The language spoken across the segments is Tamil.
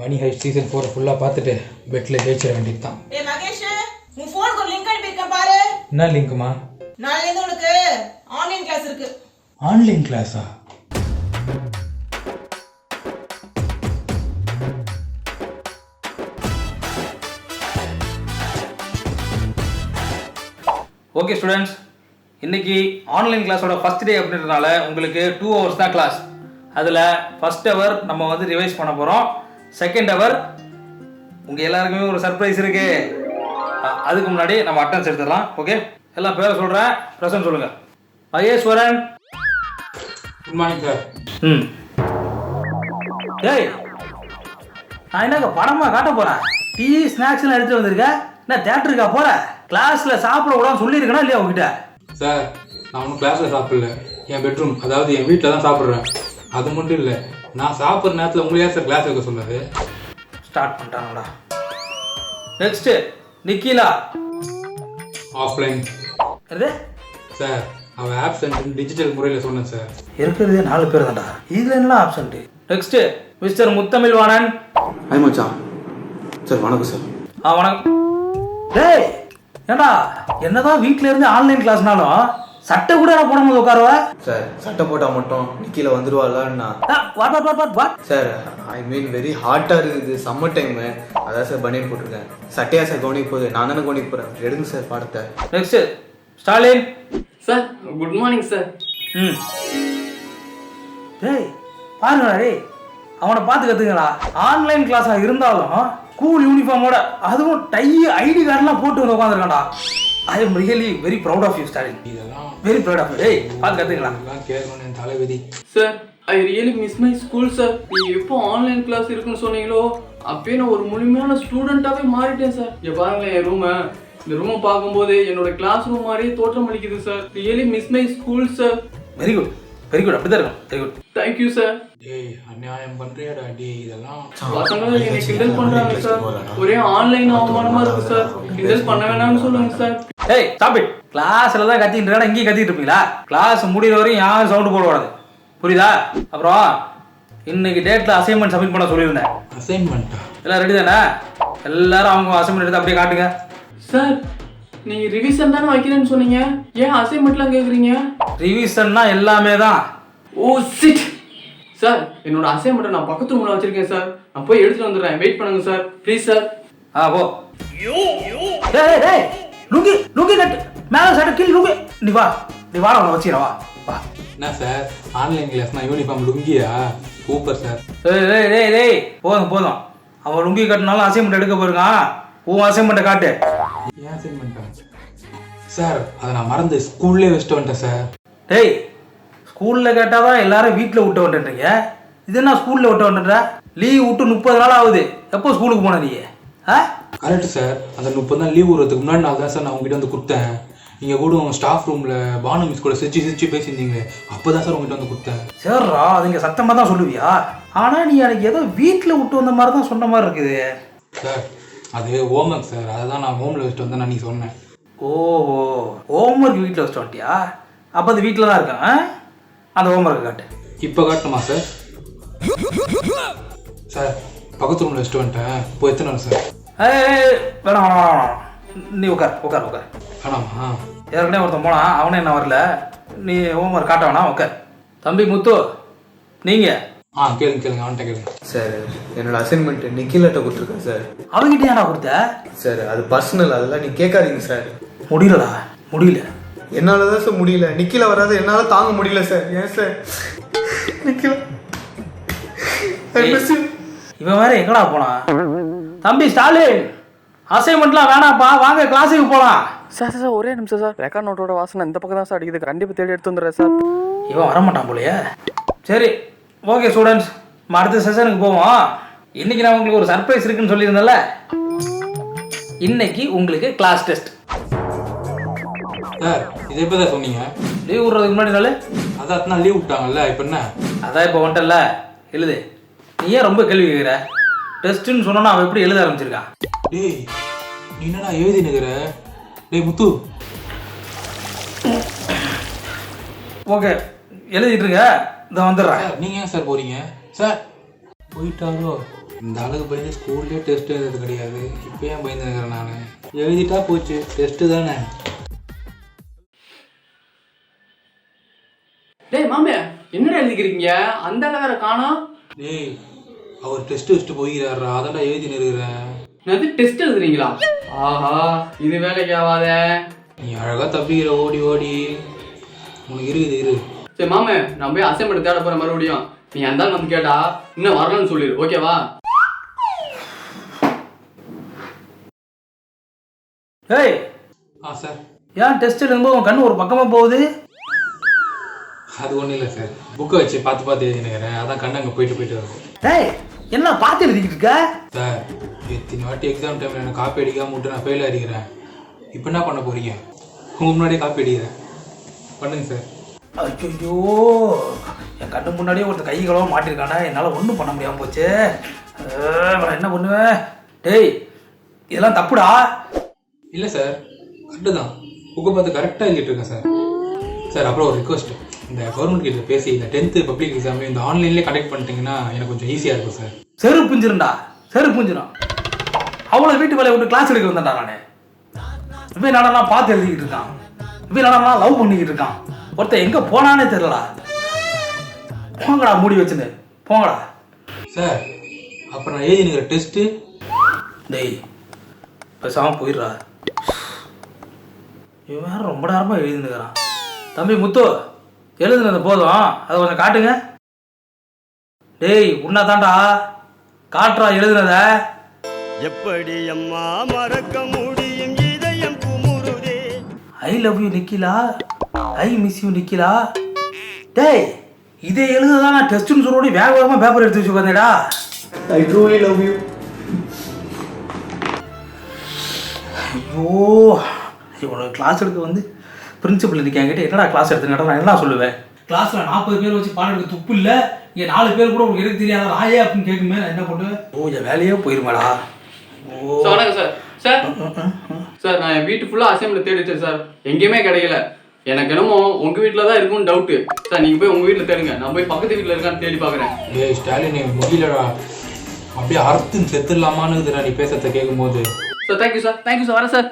மணி ஹைஸ்ட் சீசன் 4 ஃபுல்லாக பார்த்துட்டு பெட்டில் ஜெயிச்சிட வேண்டியது தான். மகேஷ், உன் ஃபோனுக்கு ஒரு லிங்க் அனுப்பியிருக்கேன் பாரு. என்ன லிங்க்குமா? நாளையிலேருந்து உனக்கு ஆன்லைன் கிளாஸ் இருக்கு. ஆன்லைன் கிளாஸா? ஓகே ஸ்டூடெண்ட்ஸ், இன்றைக்கி ஆன்லைன் கிளாஸோட ஃபஸ்ட் டே அப்படின்றதுனால உங்களுக்கு 2 hours தான் கிளாஸ். அதில் ஃபஸ்ட் ஹவர் நம்ம வந்து ரிவைஸ் பண்ண போகிறோம். செகண்ட் ஹவர் உங்கள் எல்லாருக்குமே ஒரு சர்ப்ரைஸ் இருக்குது. அதுக்கு முன்னாடி நம்ம அட்டெண்டன்ஸ் எடுத்துடலாம். ஓகே, எல்லாம் பேரை சொல்கிறேன், ப்ரெசன்ட் சொல்லுங்கள். மகேஸ்வரன். Good morning sir. ஏய், நான் என்னங்க படமாக காட்ட போகிறேன். டீ ஸ்நாக்ஸ்லாம் எடுத்துகிட்டு வந்திருக்கேன். என்ன தேட்டருக்கா போகிற? கிளாஸில் சாப்பிடக்கூடாதுன்னு சொல்லியிருக்கேனா இல்லையா உங்ககிட்ட? சார், நான் ஒன்றும் கிளாஸில் சாப்பிடல. என் பெட்ரூம், அதாவது என் வீட்டில் தான் சாப்பிட்றேன். அது மட்டும் இல்லை, நான் சாப்பிட்ற நேரத்தில் உங்களையா சார் கிளாஸ் வைக்க சொன்னாரு. ஸ்டார்ட் பண்ணிட்டாங்களா? நெக்ஸ்ட்டு நிக்கிலா. ஆஃப்லைன். அது சார், அவன் ஆப்சென்ட் டிஜிட்டல் முறையில் சொன்னேன் சார். இருக்கிறதே 4 பேர் தான்டா, இதில் என்ன ஆப்சென்ட்? நெக்ஸ்ட்டு மிஸ்டர் முத்தமிழ் வாணன். ஹாய் மச்சான். சார் வணக்கம் சார். வணக்கம். டேய், ஏண்டா என்னதான் வீட்டில இருந்து ஆன்லைன் கிளாஸ்னாலும் சட்டை கூட நான் போடும்போது உட்காருவா? சார் சட்டை போட்டால் மட்டும் நிக்கில வந்துருவாள்னா? சார் ஐ மீன் வெரி ஹாட்டாக இருக்குது, சம்மர் டைமு, அதான் சார் பனியன் போட்டிருக்கேன். சட்டையா சார் கவனிக்க போகுது, நான் தானே கவனிக்க போகிறேன். எடுங்க சார் பாடத்தை. Next Stalin. Sir good morning sir. டேய் பாருங்கடா, டேய் அவனை பார்த்து கற்றுங்களா. ஆன்லைன் கிளாஸாக இருந்தாலும் ஸ்கூல் யூனிஃபார்மோட, அதுவும் டை ஐடி கார்டெலாம் போட்டு வந்து உட்காந்துருக்காண்டா. I'm really very proud of you Stalin. இதெல்லாம் வெரி ப்ரௌட் ஆஃப் யூ. டேய் பார்த்து கற்றுங்களா. இதெல்லாம் கேட்கணும் என் தலைவிதி. Sir I really miss my school sir. நீங்கள் எப்போ ஆன்லைன் கிளாஸ் இருக்குன்னு சொன்னீங்களோ அப்பயே நான் ஒரு முழுமையான ஸ்டூடெண்ட்டாகவே மாறிட்டேன் சார். இங்கே பாருங்களேன் என் ரூமை. இந்த ரூமை பார்க்கும்போது என்னோட கிளாஸ் ரூம் மாதிரியே தோற்றம் அளிக்குது sir. Really miss my school sir. Very good, very good. அப்படி தான் இருக்கும். Very good. Thank you sir. டேய், அநியாயம் பண்றியாடா டேய். இதெல்லாம் பசங்க என்னை கிண்டல் பண்றாங்க சார். ஒரே ஆன்லைன் அவமானமா இருக்கு சார். கிண்டல் பண்ண வேணாம்னு சொல்லுங்க சார். ஏய் ஸ்டாப் இட். கிளாஸ்ல தான் கத்திட்டு இருக்கா, இங்கேயும் கத்திட்டு இருப்பீங்களா? கிளாஸ் முடிகிற வரையும் யாரும் சவுண்டு போடக்கூடாது, புரியுதா? அப்புறம் இன்னைக்கு டேட்ல அசைன்மெண்ட் சப்மிட் பண்ண சொல்லியிருந்தேன். அசைன்மெண்ட்டா? எல்லாம் ரெடி தானே? எல்லாரும் அவங்க அசைன்மெண்ட் எடுத்து அப்படியே காட்டுங்க. சார் நீங்கள் ரிவிஷன் தானே வைக்கிறேன்னு சொன்னீங்க, ஏன் அசைன்மெண்ட்லாம் கேட்குறீங்க? ரிவிஷன்னா எல்லாமே தான். ஓ சிட். சார் என்னோட அசைன்மெண்ட்டை நான் பக்கத்து ரூமில் வச்சிருக்கேன் சார். நான் போய் எடுத்துட்டு வந்துடுறேன். வெயிட் பண்ணுங்க சார் ப்ளீஸ் சார். போ. டேய் டேய், லுங்கி லுங்கி கட்டு, மேலே சட்டை கீழே லுங்கி. நீ வா, நீ வாடா, உன்னை வச்சுக்கிறேன். வா வா. என்ன சார், ஆன்லைன் கிளாஸ்னா யூனிஃபார்ம் லுங்கியா? Super sir. டேய் டேய் டேய் டேய், போதும் போதும். அவன் லுங்கி கட்டினாலும் அசைன்மெண்ட் எடுக்க போயிருக்கான். உன் அசைன்மெண்ட்டை காட்டு. ஏன் அசைன்மெண்ட்டா? சார், அதை நான் மறந்து ஸ்கூல்லே வச்சுட்டு வந்துட்டேன் சார். டேய், ஸ்கூலில் கேட்டால் தான் எல்லாரும் வீட்டில் விட்டு வந்துட்டுறீங்க. இது என்ன ஸ்கூலில் விட்டு வந்துட்டுற? லீவ் விட்டு 30 நாள் ஆகுது. எப்போ ஸ்கூலுக்கு போன நீ? Correct sir. அந்த 30 நாள் லீவ் விடுறதுக்கு முன்னாடி நாள் தான் சார் நான் உங்ககிட்ட வந்து கொடுத்தேன். நீங்கள் கூட ஸ்டாஃப் ரூமில் பானு மிஸ் கூட சிரிச்சு பேசியிருந்தீங்களே, அப்போ தான் சார் உங்ககிட்ட வந்து கொடுத்தேன். சரிடா, அது இங்கே சத்தமாக தான் சொல்லுவியா? ஆனால் நீ எனக்கு ஏதோ வீட்டில் விட்டு வந்த மாதிரி தான் சொன்ன மாதிரி இருக்குது. சார், அது ஹோம்ஒர்க் சார். அதை தான் நான் ஹோமில் வச்சுட்டு வந்தேன். நான் நீ சொன்னேன். ஓஹோ, ஹோம்ஒர்க் வீட்டில் வச்சுட்டு வந்துட்டியா? அப்போ அது வீட்டில் தான் இருக்கேன். அந்த ஹோம்ஒர்க்கை காட்டு. இப்போ காட்டணுமா சார்? சார், பக்கத்து ரூமில் வச்சுட்டு வந்துட்டேன். போய் எத்தனை நாள் சார்? வேணாம் வேணாம் வேணாம், நீ உட்கார் உட்கார் உட்கார். வேணாமா? ஏற்கனவே ஒருத்தன் போனான், அவனே என்ன வரல. நீ ஹோம்ஒர்க் காட்ட வேணாம், உட்கார். தம்பி முத்து, நீங்கள் கேளுங்க அவன்கிட்ட கேளுங்க. சார் என்னோட அசைன்மெண்ட் நிக்கிலட்ட கொடுத்துருக்கேன் சார். அவங்ககிட்ட ஏன்டா கொடுத்த? சார் அது பர்சனல், அதெல்லாம் நீ கேட்காதீங்க சார். முடியலடா, முடியல. என்னால் தான் சார் முடியல. நிக்கில வராது, என்னால் தாங்க முடியல சார். ஏன் சார் நிக்கில? இவன் வேற எங்கடா போனா? தம்பி ஸ்டாலின், அசைன்மெண்ட்லாம் வேணாப்பா, வாங்க கிளாஸுக்கு போகலாம். சார் சார் ஒரே நிமிஷம் சார். ரெக்கார்ட் நோட்டோட வாசனை இந்த பக்கம் தான் சார் அடிக்குது. கண்டிப்பாக தேடி எடுத்து வந்துடுறேன் சார். இவன் வரமாட்டான் போலையே. சரி ஓகே ஸ்டூடெண்ட்ஸ், நம்ம அடுத்த செஷனுக்கு போவோம். இன்னைக்கு நான் உங்களுக்கு ஒரு சர்ப்ரைஸ் இருக்குன்னு சொல்லியிருந்தேன்ல. இன்னைக்கு உங்களுக்கு கிளாஸ் டெஸ்ட். சார், இதை எப்போ தான் சொன்னீங்க? லீவ் விட்றதுக்கு முன்னாடி நாள். அதான் லீவ் விட்டாங்கல்ல, இப்போ என்ன? அதான் இப்போ வந்துட்டல, எழுது. நீ ஏன் ரொம்ப கேள்வி கேட்குற? டெஸ்ட்டுன்னு சொன்னோன்னா அவன் எப்படி எழுத ஆரம்பிச்சிருக்கான்? டேய், நீ என்னடா எழுதி நிற்கிற? டேய் முத்து. ஓகே எழுதிட்டு இருங்க, இதை வந்துடுறேன். நீங்கள் ஏன் சார் போகிறீங்க? சார் போயிட்டாரோ? இந்த அளவுக்கு பயந்து ஸ்கூல்லேயே டெஸ்ட் எழுதுறது கிடையாது. இப்போ ஏன் பயந்துருக்கிறேன் நான்? எழுதிட்டா போச்சு, டெஸ்ட்டு தானே. டேய் மாமே, என்னடா எழுதிக்கிறீங்க? அந்த வேற காணோம். டேய், அவர் டெஸ்ட் வச்சுட்டு போகிறாரா, அதான்டா எழுதின்னு இருக்கிறேன். என்னது டெஸ்ட் எழுதுறீங்களா? ஆஹா, இது வேலைக்கு ஆகாத. நீ அழகாக தப்பிக்கிற ஓடி ஓடி. உனக்கு இருக்குது இரு. சரி மாமே, நான் போய் அசைன்மெண்ட் தேட போறேன் மறுபடியும். நீ அந்த ஆள் வந்து கேட்டா இன்னும் வரலன்னு சொல்லிடு, ஓகேவா? ஏய், சார். ஏன் டெஸ்ட் எழுதும்போது உன் கண்ணு ஒரு பக்கமாக போகுது? அது ஒன்றும் இல்லை சார், புக்கை வச்சு பார்த்து பார்த்து எழுதினுக்கிறேன், அதான் கண்ணு அங்கே போயிட்டு போயிட்டு இருக்கும். ஏய், என்ன பார்த்து எழுதிக்கிட்டு இருக்க? சார், எத்தனை வாட்டி எக்ஸாம் டைமில் எனக்கு காப்பி அடிக்காம விட்டு நான் ஃபெயில் அடிக்கிறேன். இப்போ என்ன பண்ண போறீங்க? உங்க முன்னாடியே காப்பி அடிக்கிறேன், பண்ணுங்க சார். ஐயோ, என் கண்ணு முன்னாடியே ஒருத்தர் கை கலவாக மாட்டிருக்கானே, என்னால் ஒன்றும் பண்ண முடியாமல் போச்சு. நான் என்ன பண்ணுவேன்? டேய், இதெல்லாம் தப்புடா. இல்லை சார், கரெக்டு தான், புக்கை பார்த்து கரெக்டாக எழுதிட்டு இருக்கேன் சார். சார், அப்புறம் ஒரு ரிக்வஸ்ட், இந்த கவர்மெண்ட் கிட்ட பேசி இந்த 10th பப்ளிக் எக்ஸாம் இந்த ஆன்லைன்லேயே கண்டக்ட் பண்ணிட்டீங்கன்னா எனக்கு கொஞ்சம் ஈஸியாக இருக்கும் சார். செருப்பு புஞ்சிருண்டா, செருப்பு புஞ்சிரும். அவ்வளோ வீட்டு வேலையை விட்டு கிளாஸ் எடுக்க வந்தேன்டா நான். இப்போ நடனா பார்த்து எழுதிக்கிட்டு இருக்கான், இப்போ நடனா லவ் பண்ணிக்கிட்டு இருக்கான். ஒருத்தன் எங்கே போனானே தெரியலடா. போங்கடா, மூடி வச்சுன்னு போங்கடா. சார், அப்புறம் நான் எழுதினுக்கிற டெஸ்ட்டு. டேய், பேசாமல் போயிடுறா. இவன் வேறு ரொம்ப நேரமாக எழுதினுக்கிறான். தம்பி முத்து, எழுதுனது போதும், அதை கொஞ்சம் காட்டுங்க. டேய், உன்னை தாண்டா காட்டுறா எழுதுனத. எப்படி அம்மா மறக்க முடியும், இதயம் குமுறுதே. I love you Nikhila, I miss you Nikhila. டேய், இதை எழுதுதான் நான் டெஸ்ட்னு சொல்லி வேக வேகமாக பேப்பர் எடுத்து வச்சு உட்காந்தேடா. I truly love you. ஐயோ, இவனோட கிளாஸ் எடுக்க வந்து பிரின்சிபல் இன்னைக்கு என்கிட்ட என்னடா கிளாஸ் எடுத்துக்கிட்ட நான் என்ன சொல்லுவேன்? கிளாஸில் 40 பேர் வச்சு பாடம் எடுக்க துப்பு இல்லை, இங்கே 4 பேர் கூட உங்களுக்கு எடுக்க தெரியாத ராயே அப்படின்னு கேட்குமே, நான் என்ன பண்ணுவேன்? ஓ, என் வேலையே போயிருமாடா. ஓ வணக்கம் சார். சார் சார், நான் என் வீட்டு ஃபுல்லாக அசைன்மெண்ட் தேடி வச்சேன் சார், எங்கேயுமே கிடைக்கல. எனக்கு என்னமோ உங்கள் வீட்டில் தான் இருக்கும்னு டவுட்டு சார். நீங்கள் போய் உங்கள் வீட்டில் தேடுங்க, நான் போய் பக்கத்து வீட்டில் இருக்கான்னு தேடி பார்க்குறேன். டேய் ஸ்டாலின், முடியலடா, அப்படியே அறுத்துன்னு செத்துடலாமான்னு நீ பேசுறத கேட்கும்போது. Sir thank you sir, thank you sir, வரேன் சார்.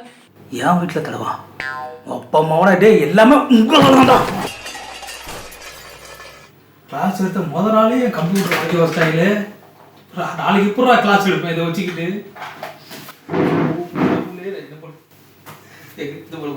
என் வீட்டில் தடவா அப்பா அம்மாவோட டே எல்லாமே உங்களோட. கிளாஸ் எடுத்த முதல் நாளே என் கம்ப்யூட்டர் வாங்கி வச்சிட்டாங்களே, நாளைக்கு எப்படா கிளாஸ் எடுப்பேன் இதை வச்சுக்கிட்டு? என்ன பண்ண